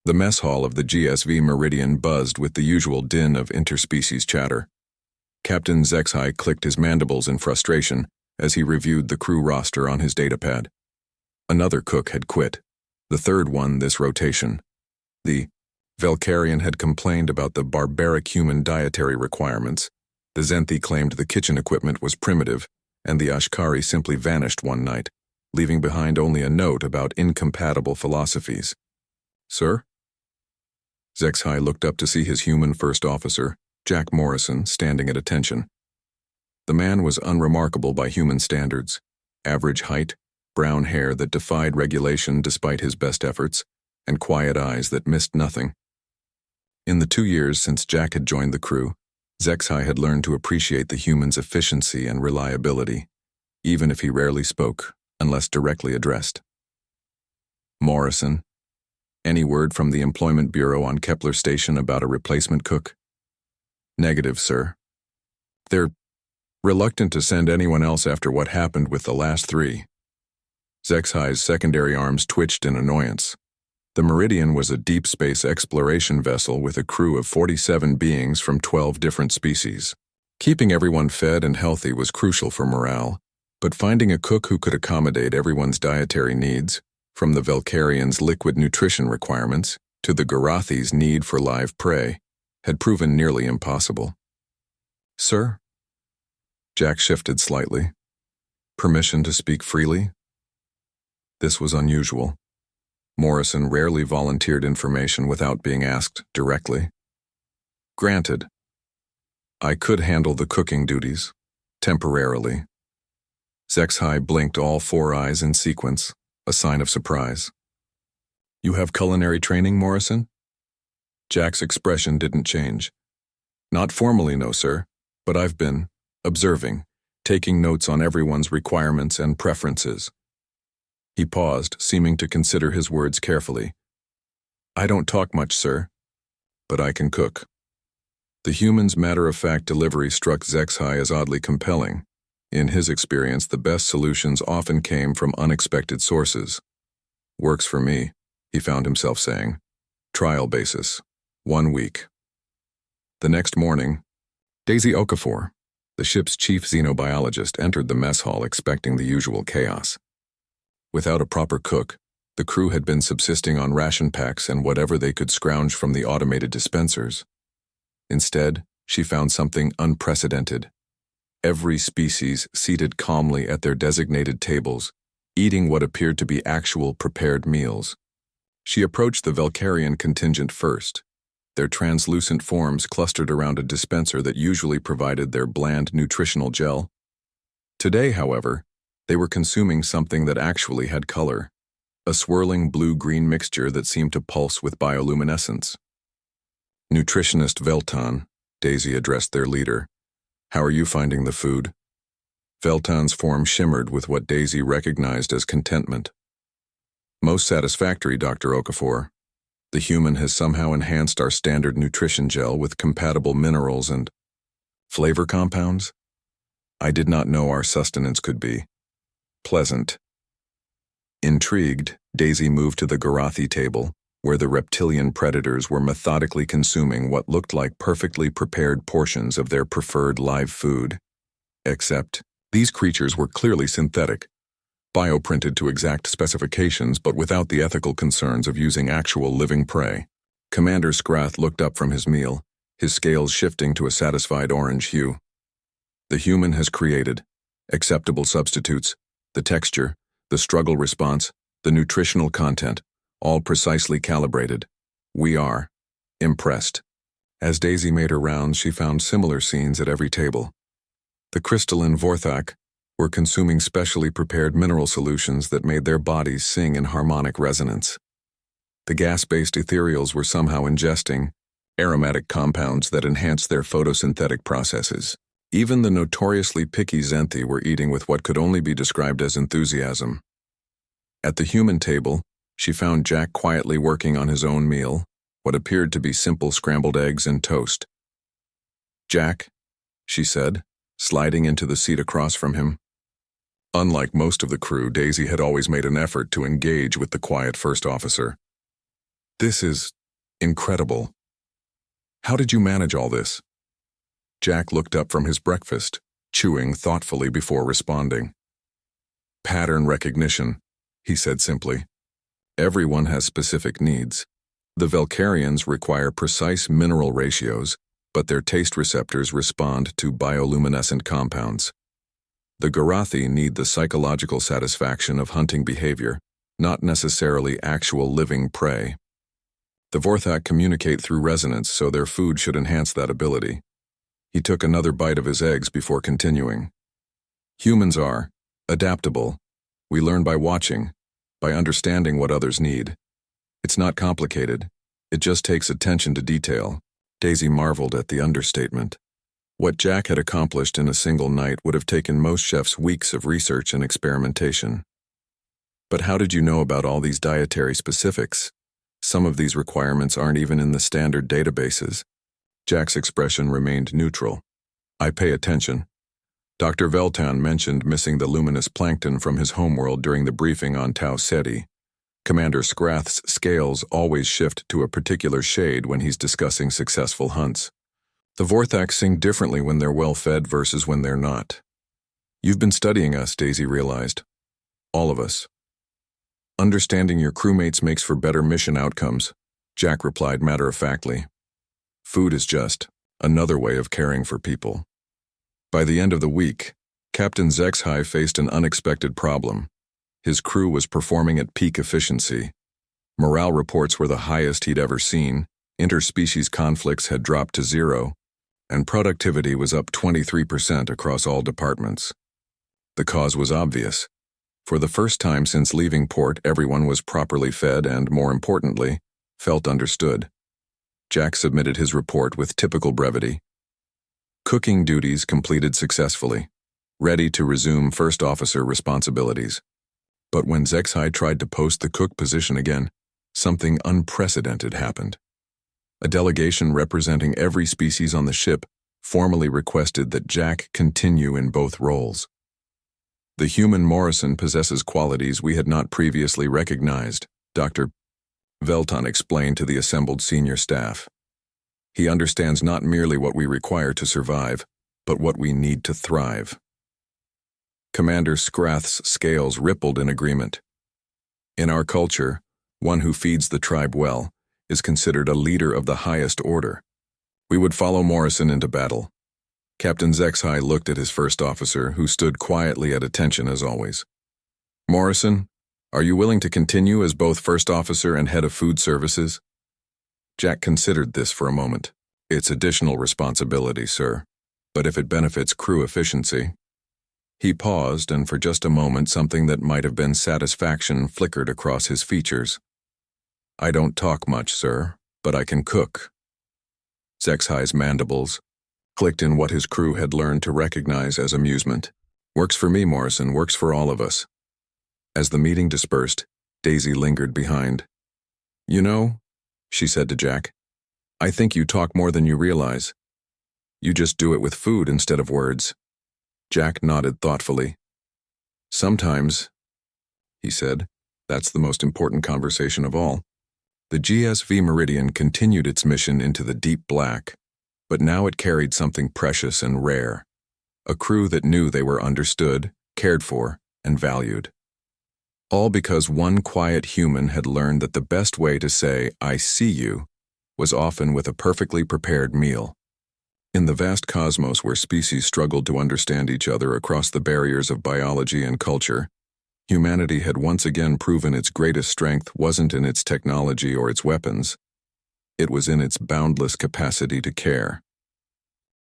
The mess hall of the GSV Meridian buzzed with the usual din of interspecies chatter. Captain Zexhai clicked his mandibles in frustration as he reviewed the crew roster on his datapad. Another cook had quit, the third one this rotation. The Velkarian had complained about the barbaric human dietary requirements, the Zenthi claimed the kitchen equipment was primitive, and the Ashkari simply vanished one night, leaving behind only a note about incompatible philosophies. "Sir?" Zexhai looked up to see his human first officer, Jack Morrison, standing at attention. The man was unremarkable by human standards. Average height, brown hair that defied regulation despite his best efforts, and quiet eyes that missed nothing. In the 2 years since Jack had joined the crew, Zexhai had learned to appreciate the human's efficiency and reliability, even if he rarely spoke, unless directly addressed. "Morrison, any word from the Employment Bureau on Kepler Station about a replacement cook?" "Negative, sir. They're reluctant to send anyone else after what happened with the last 3. Zexhai's secondary arms twitched in annoyance. The Meridian was a deep space exploration vessel with a crew of 47 beings from 12 different species. Keeping everyone fed and healthy was crucial for morale, but finding a cook who could accommodate everyone's dietary needs, from the Velkarians' liquid nutrition requirements to the Garathi's need for live prey, had proven nearly impossible. "Sir?" Jack shifted slightly. "Permission to speak freely?" This was unusual. Morrison rarely volunteered information without being asked directly. "Granted. I could handle the cooking duties, temporarily." Zexhai blinked all 4 eyes in sequence, a sign of surprise. "You have culinary training, Morrison?" Jack's expression didn't change. "Not formally, no, sir, but I've been observing, taking notes on everyone's requirements and preferences." He paused, seeming to consider his words carefully. "I don't talk much, sir, but I can cook." The human's matter-of-fact delivery struck Zexhai as oddly compelling. In his experience, the best solutions often came from unexpected sources. "Works for me," he found himself saying. "Trial basis. 1 week." The next morning, Daisy Okafor, the ship's chief xenobiologist, entered the mess hall expecting the usual chaos. Without a proper cook, the crew had been subsisting on ration packs and whatever they could scrounge from the automated dispensers. Instead, she found something unprecedented. Every species seated calmly at their designated tables, eating what appeared to be actual prepared meals. She approached the Velkarian contingent first, their translucent forms clustered around a dispenser that usually provided their bland nutritional gel. Today, however, they were consuming something that actually had color, a swirling blue-green mixture that seemed to pulse with bioluminescence. "Nutritionist Veltan," Daisy addressed their leader. "How are you finding the food?" Veltan's form shimmered with what Daisy recognized as contentment. "Most satisfactory, Dr. Okafor. The human has somehow enhanced our standard nutrition gel with compatible minerals and flavor compounds. I did not know our sustenance could be pleasant." Intrigued, Daisy moved to the Garathi table, where the reptilian predators were methodically consuming what looked like perfectly prepared portions of their preferred live food. Except, these creatures were clearly synthetic, bioprinted to exact specifications but without the ethical concerns of using actual living prey. Commander Scrath looked up from his meal, his scales shifting to a satisfied orange hue. "The human has created acceptable substitutes, the texture, the struggle response, the nutritional content, all precisely calibrated. We are impressed." As Daisy made her rounds, she found similar scenes at every table. The crystalline Vorthak were consuming specially prepared mineral solutions that made their bodies sing in harmonic resonance. The gas-based ethereals were somehow ingesting aromatic compounds that enhanced their photosynthetic processes. Even the notoriously picky Zenthi were eating with what could only be described as enthusiasm. At the human table, she found Jack quietly working on his own meal, what appeared to be simple scrambled eggs and toast. "Jack," she said, sliding into the seat across from him. Unlike most of the crew, Daisy had always made an effort to engage with the quiet first officer. This is incredible. How did you manage all this? Jack looked up from his breakfast, chewing thoughtfully before responding. Pattern recognition, he said simply. Everyone has specific needs. The Velcarians require precise mineral ratios, but their taste receptors respond to bioluminescent compounds. The Garathi need the psychological satisfaction of hunting behavior, not necessarily actual living prey. The Vorthak communicate through resonance, so their food should enhance that ability. He took another bite of his eggs before continuing. Humans are adaptable. We learn by watching, by understanding what others need. It's not complicated. It just takes attention to detail. Daisy marveled at the understatement. What Jack had accomplished in a single night would have taken most chefs weeks of research and experimentation. But how did you know about all these dietary specifics? Some of these requirements aren't even in the standard databases. Jack's expression remained neutral. I pay attention. Dr. Veltan mentioned missing the luminous plankton from his homeworld during the briefing on Tau Ceti. Commander Scrath's scales always shift to a particular shade when he's discussing successful hunts. The Vorthak sing differently when they're well-fed versus when they're not. You've been studying us, Daisy realized. All of us. Understanding your crewmates makes for better mission outcomes, Jack replied matter-of-factly. Food is just another way of caring for people. By the end of the week, Captain Zexhai faced an unexpected problem. His crew was performing at peak efficiency. Morale reports were the highest he'd ever seen, interspecies conflicts had dropped to 0, and productivity was up 23% across all departments. The cause was obvious. For the first time since leaving port, everyone was properly fed and, more importantly, felt understood. Jack submitted his report with typical brevity. Cooking duties completed successfully, ready to resume first officer responsibilities. But when Zexhai tried to post the cook position again, something unprecedented happened. A delegation representing every species on the ship formally requested that Jack continue in both roles. The human Morrison possesses qualities we had not previously recognized, Dr. Veltan explained to the assembled senior staff. He understands not merely what we require to survive, but what we need to thrive. Commander Scrath's scales rippled in agreement. In our culture, one who feeds the tribe well is considered a leader of the highest order. We would follow Morrison into battle. Captain Zexhai looked at his first officer, who stood quietly at attention as always. Morrison, are you willing to continue as both first officer and head of food services? Jack considered this for a moment. It's additional responsibility, sir, but if it benefits crew efficiency. He paused, and for just a moment something that might have been satisfaction flickered across his features. I don't talk much, sir, but I can cook. Zexhai's mandibles clicked in what his crew had learned to recognize as amusement. Works for me, Morrison, works for all of us. As the meeting dispersed, Daisy lingered behind. You know, she said to Jack, I think you talk more than you realize. You just do it with food instead of words. Jack nodded thoughtfully. Sometimes, he said, that's the most important conversation of all. The GSV Meridian continued its mission into the deep black, but now it carried something precious and rare. A crew that knew they were understood, cared for, and valued. All because one quiet human had learned that the best way to say, I see you, was often with a perfectly prepared meal. In the vast cosmos where species struggled to understand each other across the barriers of biology and culture, humanity had once again proven its greatest strength wasn't in its technology or its weapons. It was in its boundless capacity to care.